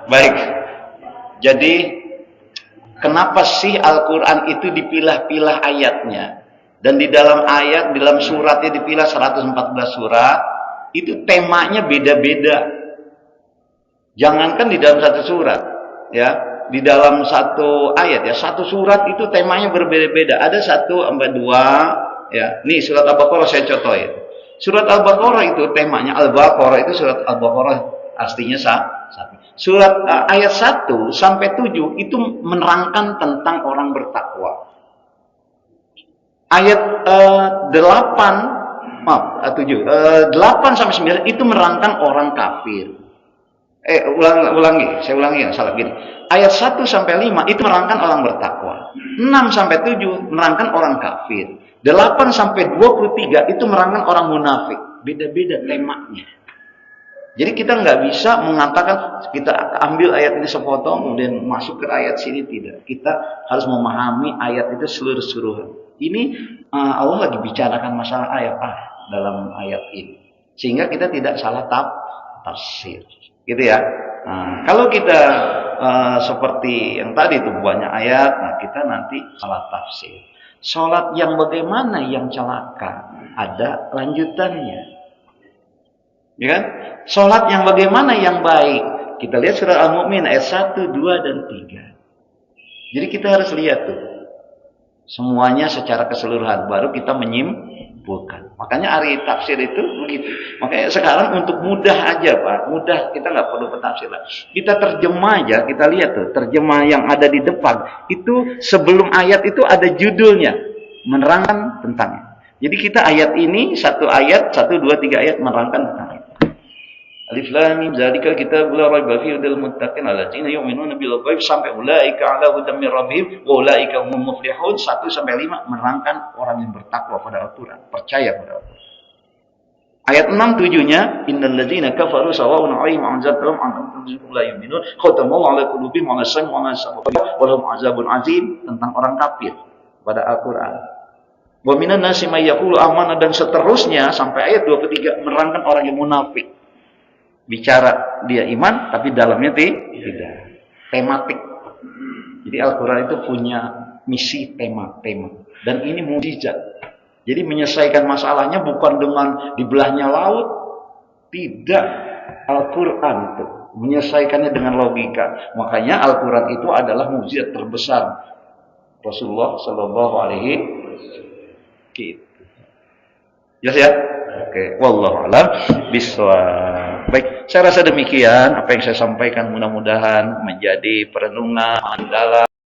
Baik. Jadi kenapa sih Al-Quran itu dipilah-pilah ayatnya? Dan di dalam ayat, di dalam suratnya dipilah 114 surat, itu temanya beda-beda. Jangankan di dalam satu surat, ya, di dalam satu ayat, ya, satu surat itu temanya berbeda-beda. Ada 1 sampai 2, ya. Nih surat Al-Baqarah saya contohin. Surat Al-Baqarah itu temanya, Al-Baqarah itu surat Al-Baqarah aslinya satu. Surat ayat 1 sampai 7 itu menerangkan tentang orang bertakwa. Ayat 8 sampai 9 itu menerangkan orang kafir. Saya ulangi ya, salah gini. Ayat 1 sampai 5 itu menerangkan orang bertakwa. 6 sampai 7 menerangkan orang kafir. 8 sampai 23 itu menerangkan orang munafik. Beda-beda temanya. Jadi kita nggak bisa mengatakan kita ambil ayat ini sepotong kemudian masuk ke ayat sini, tidak. Kita harus memahami ayat itu seluruh-seluruhan. Ini Allah lagi bicarakan masalah ayat dalam ayat ini, sehingga kita tidak salah tafsir, gitu ya. Kalau kita seperti yang tadi itu banyak ayat, kita nanti salah tafsir. Sholat yang bagaimana yang celaka? Ada lanjutannya. Ya kan? Sholat yang bagaimana yang baik? Kita lihat surah Al-Mu'min ayat 1, 2, dan 3. Jadi kita harus lihat tuh. Semuanya secara keseluruhan. Baru kita menyimpulkan. Makanya hari tafsir itu begitu. Makanya sekarang untuk mudah aja Pak. Mudah, kita nggak perlu bertafsir lah. Kita terjemah aja, kita lihat tuh. Terjemah yang ada di depan. Itu sebelum ayat itu ada judulnya. Menerangkan tentangnya. Jadi kita ayat ini, 1 ayat, 1, 2, 3 ayat menerangkan tentang itu. Alif lam mim zalikal kitabul la raiba fihi hudal muttaqin allazina yu'minuna bil ghaib sampai ulaika ala hudan min rabbihim wa ulaika humul muflihun 1 sampai 5 menerangkan orang yang bertakwa pada Al-Qur'an, percaya pada Al-Qur'an. Ayat 6 7-nya innal ladzina kafaru sawa'un 'alaihim anzartahum am lam tunzirhum la yu'minun khatamallahu 'ala qulubihim wa la sam'u wa la absar wa lahum 'adzabun 'adzim, tentang orang kafir pada Al-Qur'an. Wa minan nasi may yaqulu amanna, dan seterusnya sampai ayat 23 menerangkan orang yang munafik. Bicara dia iman tapi dalamnya tidak. Tematik. Jadi Al-Quran itu punya misi tema-tema. Dan ini mukjizat. Jadi menyelesaikan masalahnya bukan dengan dibelahnya laut. Tidak. Al-Quran itu menyelesaikannya dengan logika. Makanya Al-Quran itu adalah mukjizat terbesar Rasulullah Shallallahu Alaihi Wasallam. Gitu. Jelas ya? Oke. Wallahu a'lam bishawab. Baik, saya rasa demikian apa yang saya sampaikan mudah-mudahan menjadi perenungan mendalam